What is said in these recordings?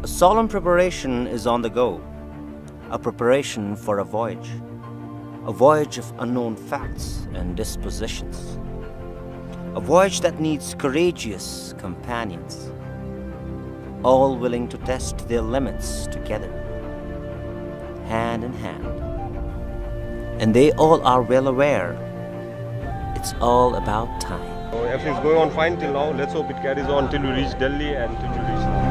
A solemn preparation is on the go, a preparation for a voyage of unknown facts and dispositions, a voyage that needs courageous companions, all willing to test their limits together, hand in hand. And they all are well aware it's all about time. Everything's going on fine till now. Let's hope it carries on till we reach Delhi and till we reach now.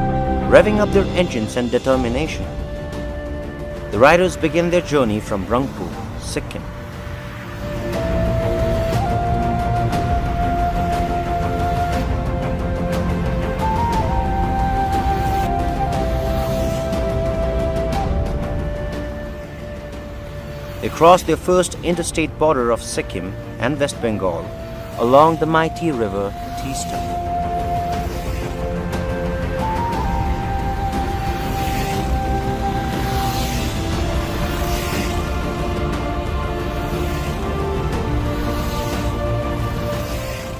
Revving up their engines and determination, the riders begin their journey from Rangpur, Sikkim. They cross their first interstate border of Sikkim and West Bengal along the mighty river Teesta.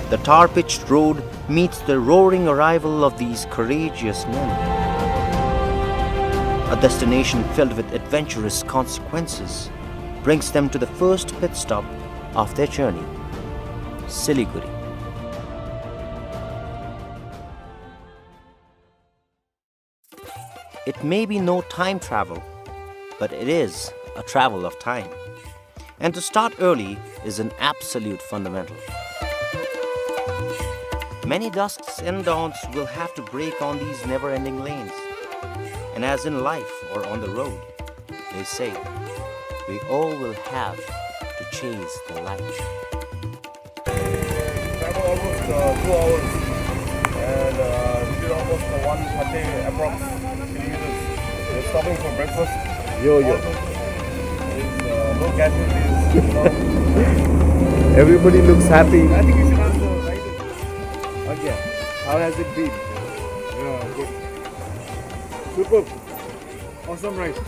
The tar-pitched road meets the roaring arrival of these courageous men. A destination filled with adventurous consequences brings them to the first pit stop of their journey, Siliguri. It may be no time travel, but it is a travel of time. And to start early is an absolute fundamental. Many dusks and dawns will have to break on these never-ending lanes. And as in life or on the road, they say, we all will have to chase the light. Travel almost 2 hours and we did almost 130 approx kilometers. We're stopping for breakfast. Yo. There's no casualties. Everybody looks happy. I think you should ask the riders. Okay. How has it been? Yeah, good. Superb. Awesome ride.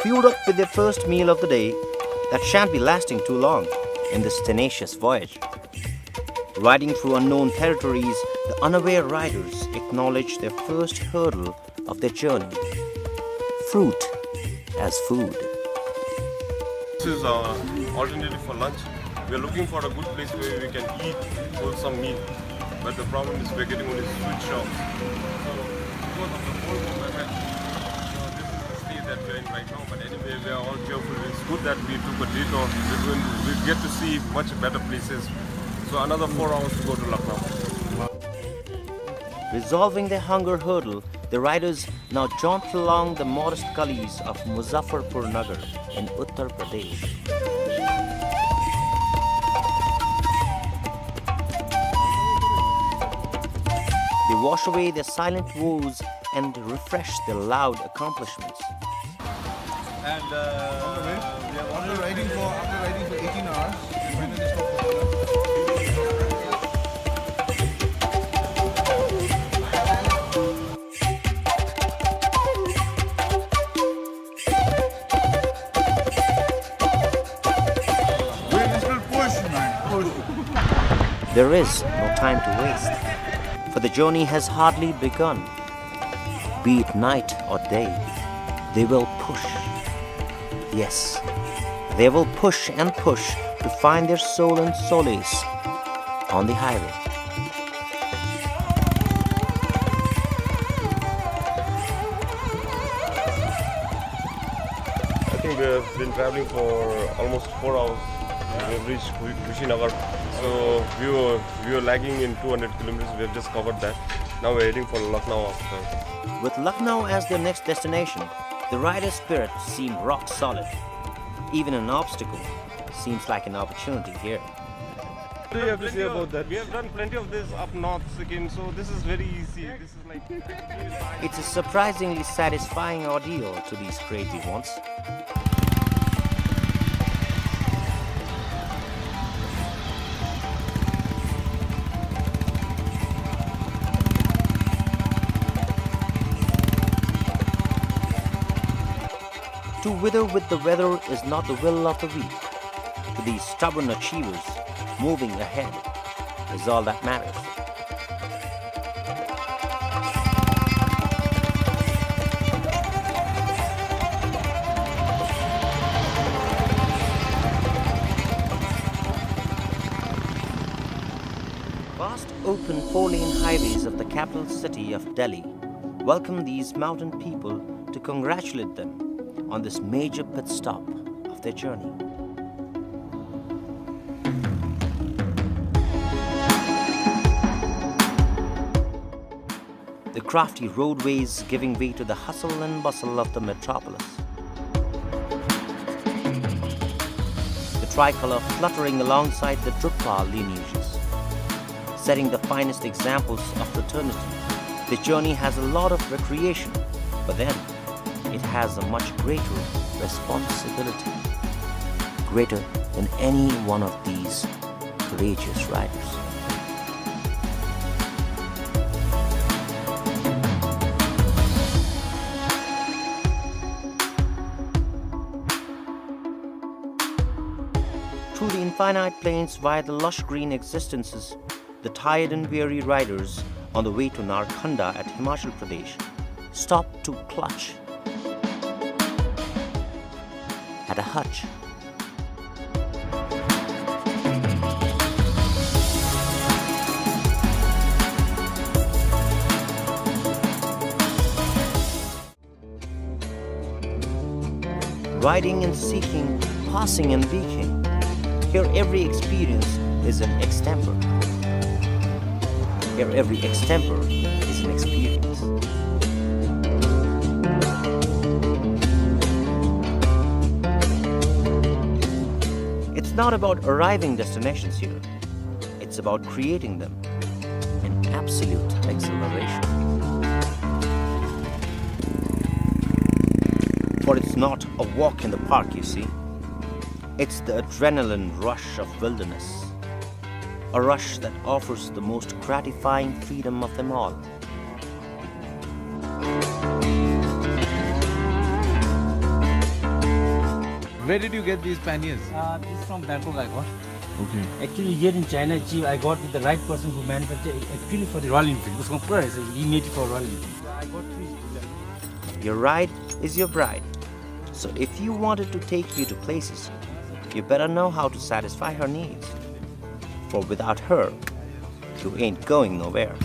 Fueled up with their first meal of the day that shan't be lasting too long in this tenacious voyage. Riding through unknown territories, the unaware riders acknowledge their first hurdle of their journey: fruit as food. This is alternative for lunch. We are looking for a good place where we can eat wholesome meal. But the problem is we're getting only sweet shops. So because of the cold weather, this is the state that we're in right now. But anyway, we are all cheerful. It's good that we took a detour. We get to see much better places. So another 4 hours to go to Lucknow. Resolving their hunger hurdle, the riders now jaunt along the modest gullies of Muzaffarpur Nagar in Uttar Pradesh. They wash away their silent woes and refresh their loud accomplishments. And after riding for 18 hours, we finally stopped for dinner. We still push, man. Push. There is no time to waste, for the journey has hardly begun. Be it night or day, they will push. Yes, they will push and push to find their soul and solace on the highway. I think we have been traveling for almost 4 hours. We have reached Kushinagar. So we were lagging in 200 kilometers. We have just covered that. Now we're heading for Lucknow after. With Lucknow as their next destination, the rider's spirit seemed rock solid. Even an obstacle seems like an opportunity here. What do you have to say about that? We have done plenty of this up north Sikkim, so this is very easy. This is like It's a surprisingly satisfying ordeal to these crazy ones. To wither with the weather is not the will of the weak. to these stubborn achievers moving ahead is all that matters. Vast open four-lane highways of the capital city of Delhi welcome these mountain people to congratulate them on this major pit stop of their journey. The crafty roadways giving way to the hustle and bustle of the metropolis. The tricolor fluttering alongside the Drupal lineages, setting the finest examples of fraternity. The journey has a lot of recreation, but then it has a much greater responsibility, greater than any one of these courageous riders. Through the infinite plains via the lush green existences, the tired and weary riders on the way to Narkanda at Himachal Pradesh stop to clutch at a hutch. Riding and seeking, passing and beaking. Here every experience is an extempore. Here every extempore is an experience. It's not about arriving destinations here. It's about creating them in absolute exhilaration. For it's not a walk in the park, you see. It's the adrenaline rush of wilderness. A rush that offers the most gratifying freedom of them all. Where did you get these panniers? This is from Bangkok I got. Okay. Actually here in China, I got with the right person who manufactured it actually for the Royal Enfield. He made it for Royal Enfield. I got 3. Your ride is your bride. So if you wanted to take you to places, you better know how to satisfy her needs. For without her, you ain't going nowhere.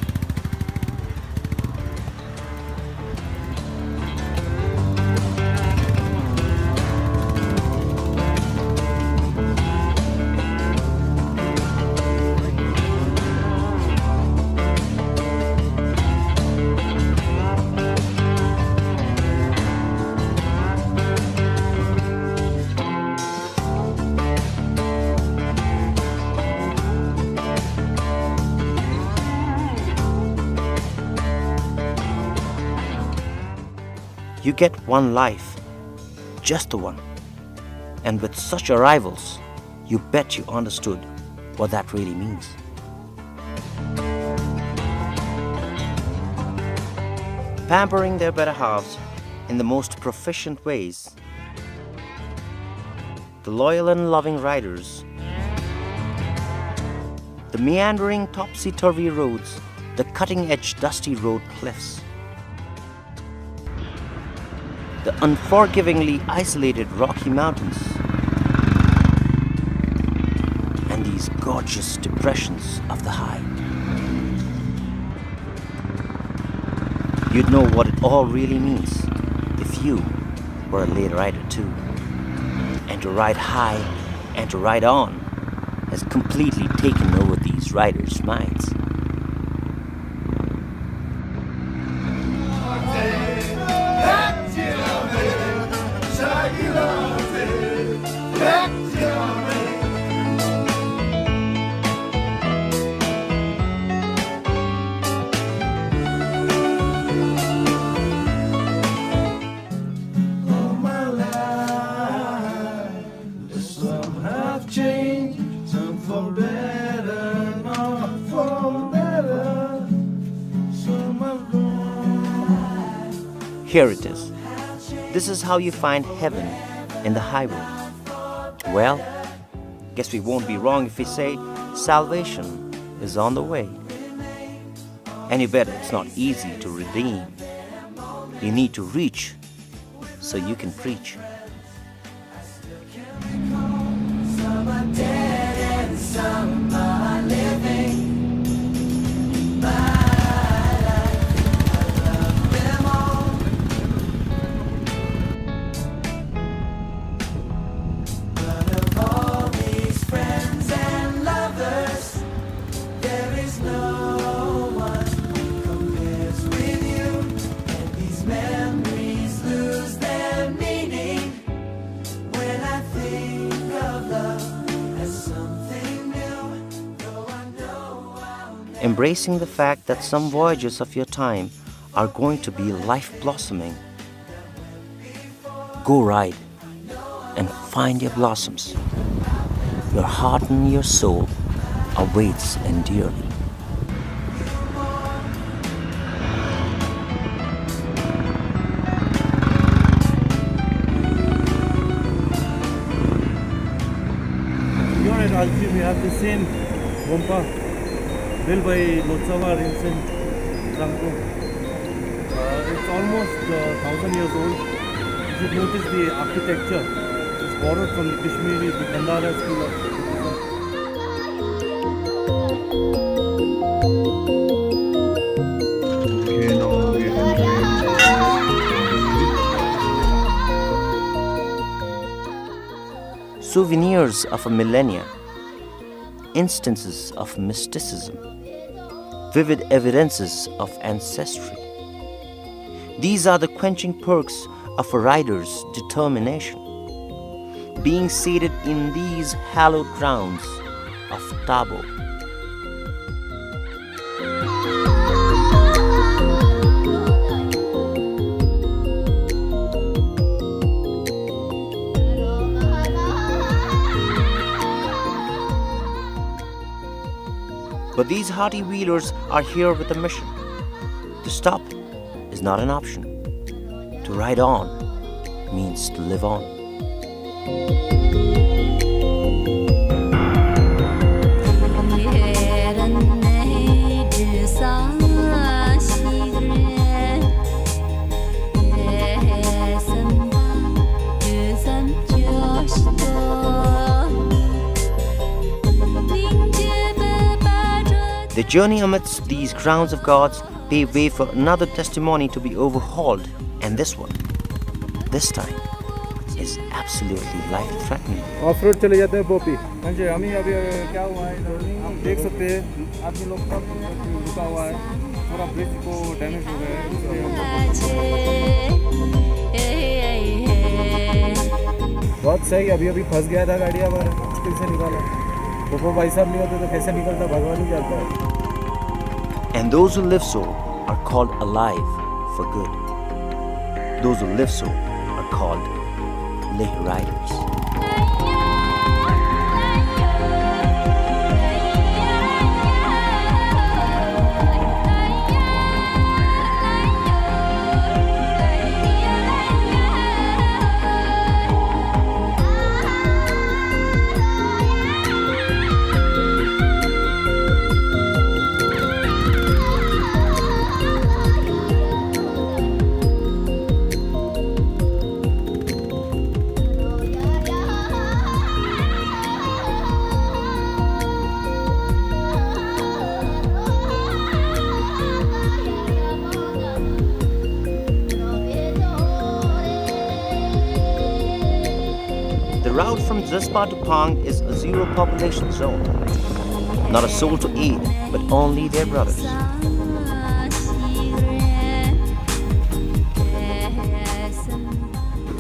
You get one life, just the one. And with such arrivals, you bet you understood what that really means. Pampering their better halves in the most proficient ways, the loyal and loving riders, the meandering topsy-turvy roads, the cutting-edge dusty road cliffs, the unforgivingly isolated Rocky Mountains, and these gorgeous depressions of the high. You'd know what it all really means if you were a late rider too. And to ride high and to ride on has completely taken over these riders' minds. Here it is. This is how you find heaven in the highway. Well, Guess we won't be wrong if we say salvation is on the way. And you bet it's not easy to redeem. You need to reach so you can preach. Some are dead and some are living. Embracing the fact that some voyages of your time are going to be life-blossoming. Go ride and find your blossoms. Your heart and your soul awaits endearly. Here at Alki we have the same Gompa built by Lotsawa Rinsen Ramko. It's almost 1,000 years old. You should notice the architecture. It's borrowed from the Kashmiri, the Kandahar school of Souvenirs of a millennia, instances of mysticism, vivid evidences of ancestry. These are the quenching perks of a rider's determination, being seated in these hallowed grounds of Tabo. But these hardy wheelers are here with a mission. To stop is not an option. To ride on means to live on. The journey amidst these grounds of gods pave way for another testimony to be overhauled, and this one, this time, is absolutely life-threatening. Of road चले जाते हैं पोपी. हाँ जी, अभी क्या हुआ है आप देख सकते हैं आदमी लोग सब रुका हुआ है, पूरा ब्रिज को डैमेज हो गया है, इसलिए बहुत सही. अभी अभी फंस गया था गाड़ी हमारा, मुश्किल से निकाला. वो भाई साहब नहीं होते तो कैसे निकलता, भगवान ही जानता है. And those who live so are called alive for good. Those who live so are called Leh Riders. The route from Zaspa to Pang is a zero population zone. Not a soul to aid, but only their brothers.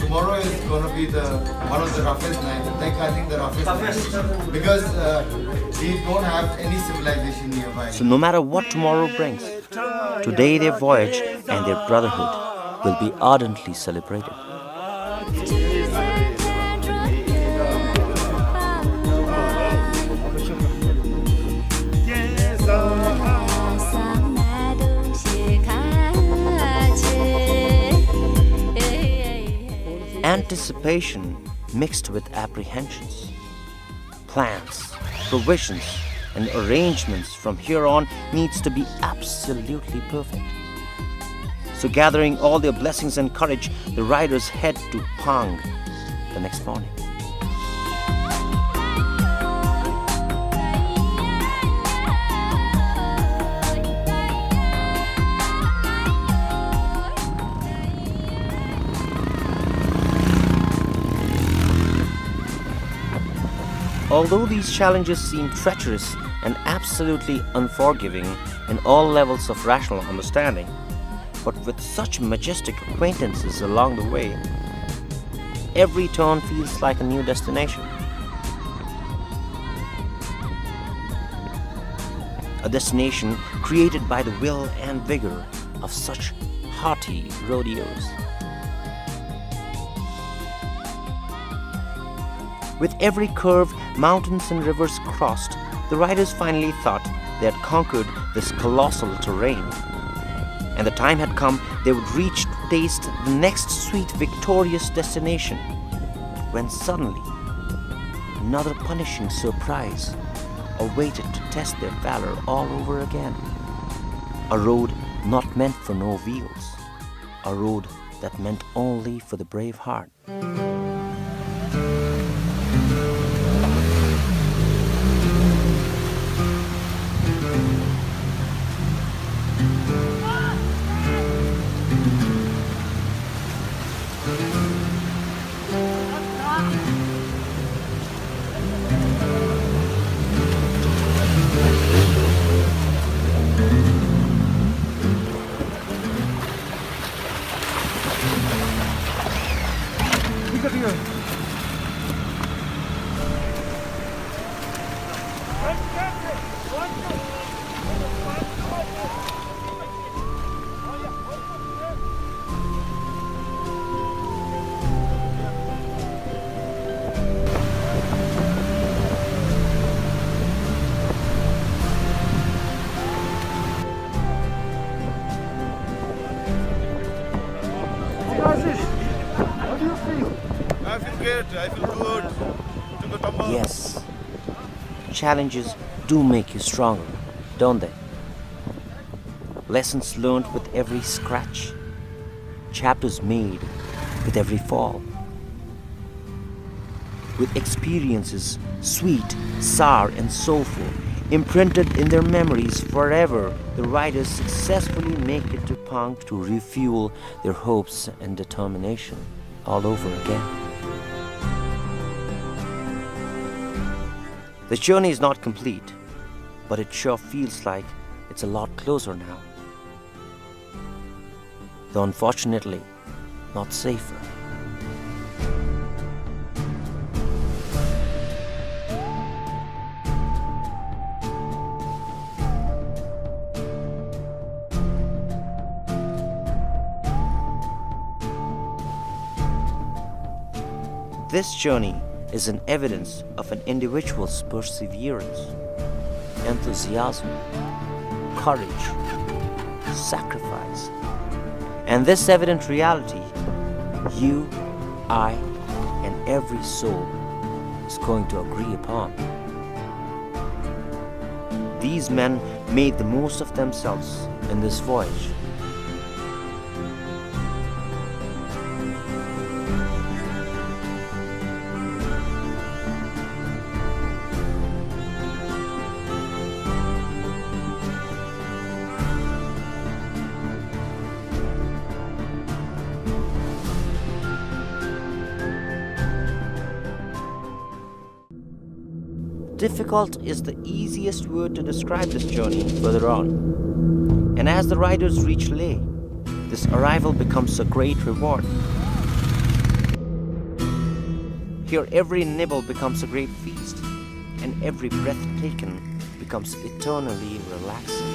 Tomorrow is going to be one of the roughest nights. I think the roughest night. Because we don't have any civilization nearby. So no matter what tomorrow brings, today their voyage and their brotherhood will be ardently celebrated. Anticipation mixed with apprehensions, Plans, provisions, and arrangements from here on needs to be absolutely perfect. So gathering all their blessings and courage, the riders head to Pang the next morning. Although these challenges seem treacherous and absolutely unforgiving in all levels of rational understanding, but with such majestic acquaintances along the way, every turn feels like a new destination. A destination created by the will and vigor of such hearty rodeos. With every curve, mountains and rivers crossed, the riders finally thought they had conquered this colossal terrain. And the time had come they would reach to taste the next sweet, victorious destination. When suddenly, another punishing surprise awaited to test their valor all over again. A road not meant for no wheels. A road that meant only for the brave heart. I feel great, I feel good. Took a tumble. Yes, challenges do make you stronger, don't they? Lessons learned with every scratch, chapters made with every fall. With experiences sweet, sour, and soulful, imprinted in their memories forever, the riders successfully make it to Pang to refuel their hopes and determination all over again. The journey is not complete, but it sure feels like it's a lot closer now. Though unfortunately, not safer. This journey is an evidence of an individual's perseverance, enthusiasm, courage, sacrifice. And this evident reality, you, I, and every soul is going to agree upon. These men made the most of themselves in this voyage. Difficult is the easiest word to describe this journey further on. And as the riders reach Leh, this arrival becomes a great reward. Here every nibble becomes a great feast, and every breath taken becomes eternally relaxing.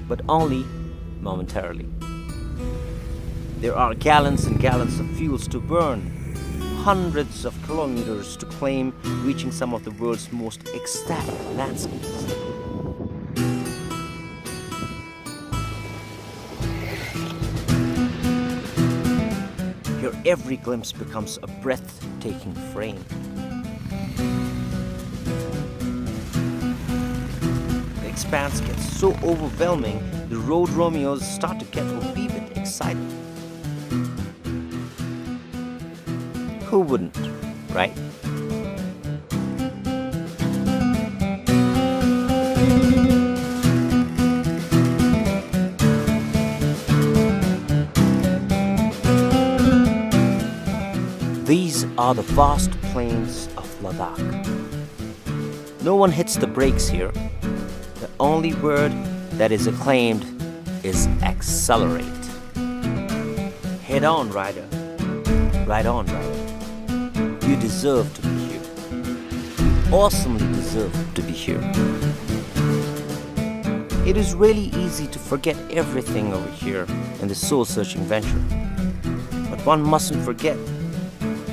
But only momentarily. There are gallons and gallons of fuels to burn, hundreds of kilometers to claim, reaching some of the world's most ecstatic landscapes. Here every glimpse becomes a breathtaking frame. The expanse gets so overwhelming, the road Romeos start to get a wee bit excited. Who wouldn't, right? These are the vast plains of Ladakh. No one hits the brakes here. The only word that is acclaimed is accelerate. Head on, rider. Ride on, rider. You deserve to be here. Awesomely deserve to be here. It is really easy to forget everything over here in this soul-searching venture. But one mustn't forget,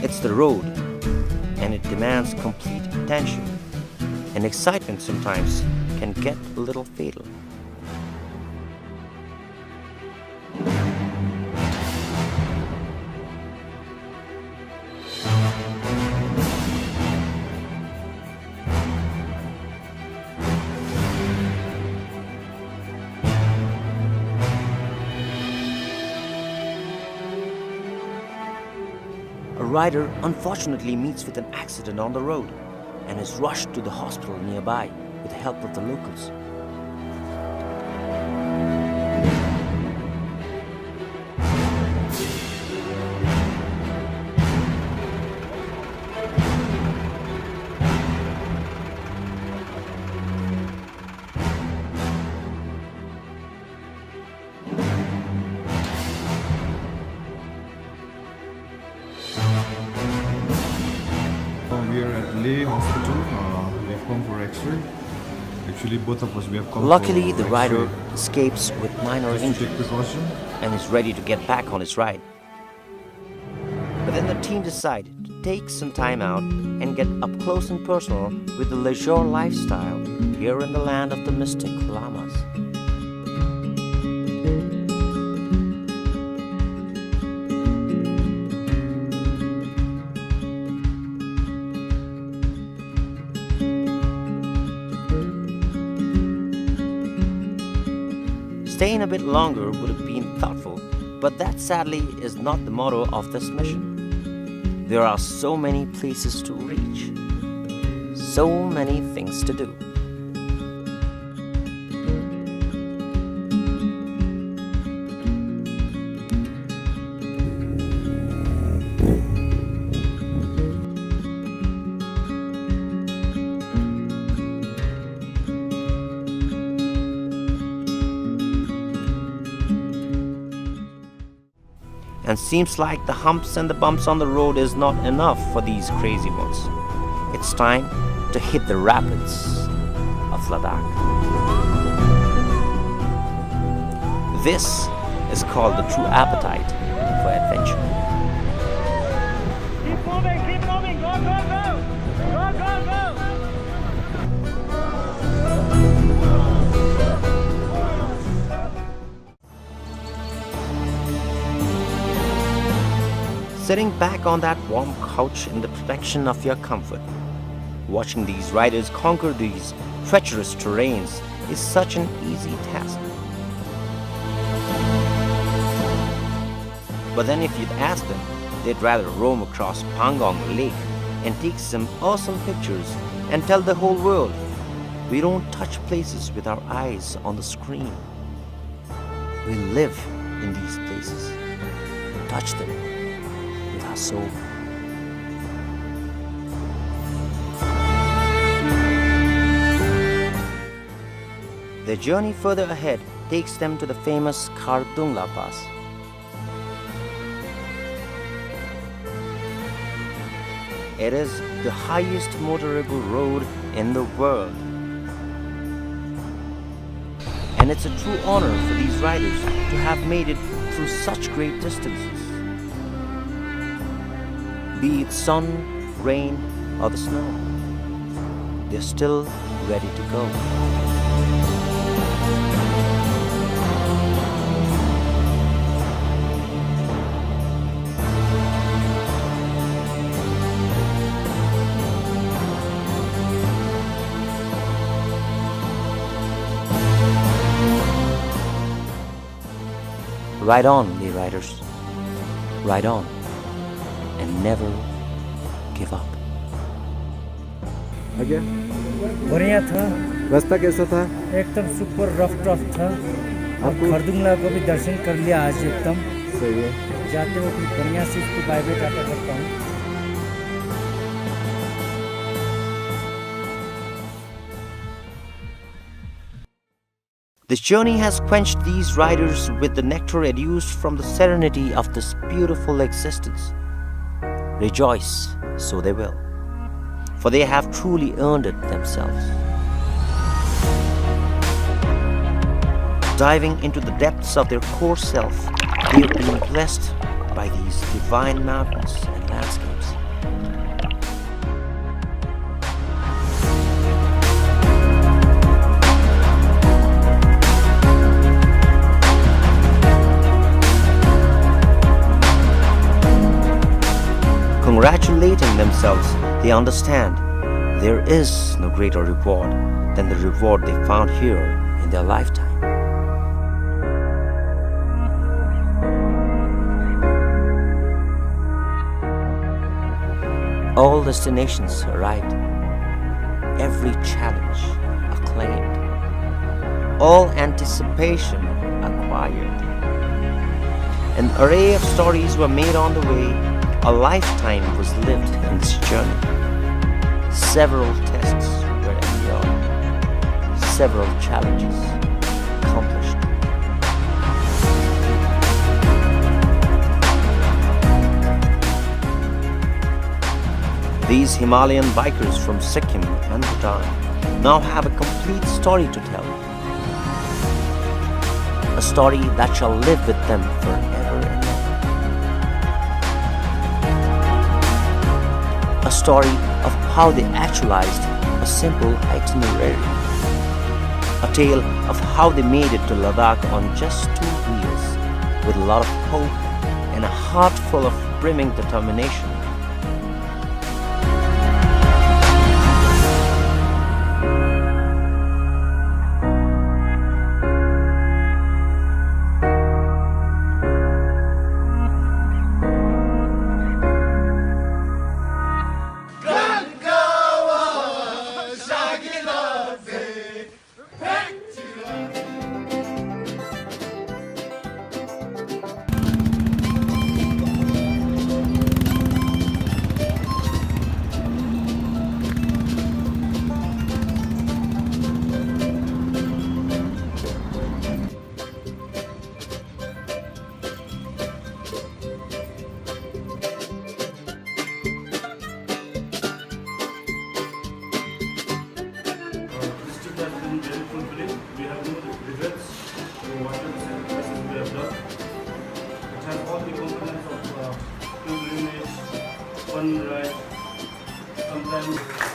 it's the road, and it demands complete attention. And excitement sometimes can get a little fatal. A rider unfortunately meets with an accident on the road and is rushed to the hospital nearby with the help of the locals. We are at Leh Hospital. We have come for X-ray. Actually, both of us we have come. Luckily, for the rider X-ray. escapes with minor Just to injuries take precaution. and is ready to get back on his ride. But then the team decided to take some time out and get up close and personal with the leisure lifestyle here in the land of the mystic llamas. Staying a bit longer would have been thoughtful, but that sadly is not the motto of this mission. There are so many places to reach, so many things to do. And seems like the humps and the bumps on the road is not enough for these crazy ones. It's time to hit the rapids of Ladakh. This is called the true appetite for adventure. Keep moving, go, go, go! Go, go, go! Sitting back on that warm couch in the protection of your comfort, watching these riders conquer these treacherous terrains is such an easy task. But then if you'd ask them, they'd rather roam across Pangong Lake and take some awesome pictures and tell the whole world, we don't touch places with our eyes on the screen. We live in these places, touch them with our soul. Their journey further ahead takes them to the famous Khardungla Pass. It is the highest motorable road in the world. And it's a true honor for these riders to have made it through such great distances. Be it sun, rain, or the snow, they're still ready to go. Ride on, the riders. Ride on and never give up. आगे बढ़िया था, रास्ता कैसा था? एकदम super rough था। अब आपको- खरदुंगला को भी दर्शन कर लिया आज एकदम। सही है। जाते वक्त बढ़िया से इसको बाय बाय टाटा करता हूँ। This journey has quenched these riders with the nectar adduced from the serenity of this beautiful existence. Rejoice, so they will, for they have truly earned it themselves. Diving into the depths of their core self, they have been blessed by these divine mountains and landscapes. Congratulating themselves, they understand there is no greater reward than the reward they found here in their lifetime. All destinations arrived, every challenge acclaimed, all anticipation acquired. An array of stories were made on the way. A lifetime was lived in this journey. Several tests were endured. Several challenges accomplished. These Himalayan bikers from Sikkim and Bhutan now have a complete story to tell. A story that shall live with them forever and ever. A story of how they actualized a simple itinerary. A tale of how they made it to Ladakh on just 2 wheels, with a lot of hope and a heart full of brimming determination. We have no regrets for whatever sacrifices we have done. It has all the components of pilgrimage, fun ride, sometimes